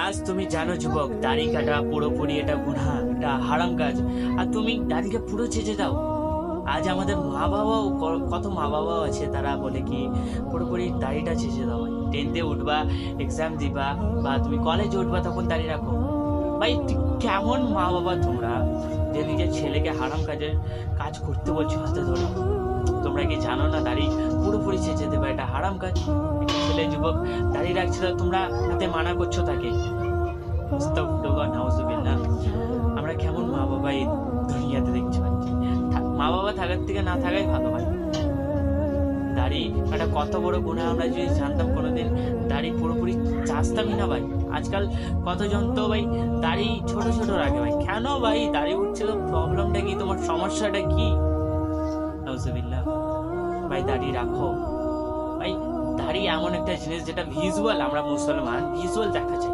আজ তুমি জানো যুবক, দাড়ি কাটা পুরোপুরি এটা গুনাহ, এটা হারাম কাজ। আর তুমি দাড়িকে পুরো চেঁচে দাও। আজ আমাদের মা বাবাও কত মা বাবাও আছে, তারা বলে কি পুরোপুরি দাড়িটা চেঁচে দাও। ভাই 10th উঠবা, এক্সাম দিবা, বা তুমি কলেজে উঠবা, তখন দাড়ি রাখো। ভাই কেমন মা বাবা তোমরা, যে নিজের ছেলেকে হারাম কাজ করতে বলছো হাতে ধরে? তোমরা কি জানো না দাড়ি পুরোপুরি চেঁচে দেবে এটা হারাম কাজ? একটা ছেলে যুবক দাড়ি রাখছিল, তোমরা তাতে মানা করছো তাকে। আস্তাগফিরুল্লাহ, নাউজুবিল্লাহ। আমরা কেমন মা বাবা এই দুনিয়াতে দেখতে পাচ্ছি। মা বাবা থাকার থেকে না থাকাই ভালো ভাই। দাড়ি একটা কত বড় গুনাহ, আমরা যদি জানতাম কোনোদিন দাড়ি পুরোপুরি চাচতামই না ভাই। আজকাল কতজন তো ভাই দাড়ি ছোট ছোট রাখে ভাই। কেন ভাই দাড়ি উঠছে? তো প্রবলেমটা কি, তোমার সমস্যাটা কি? নাউজুবিল্লাহ। ভাই দাড়ি রাখো ভাই। দাড়ি এমন একটা জিনিস যেটা ভিজুয়াল, আমরা মুসলমান ভিজুয়াল দেখা চাই।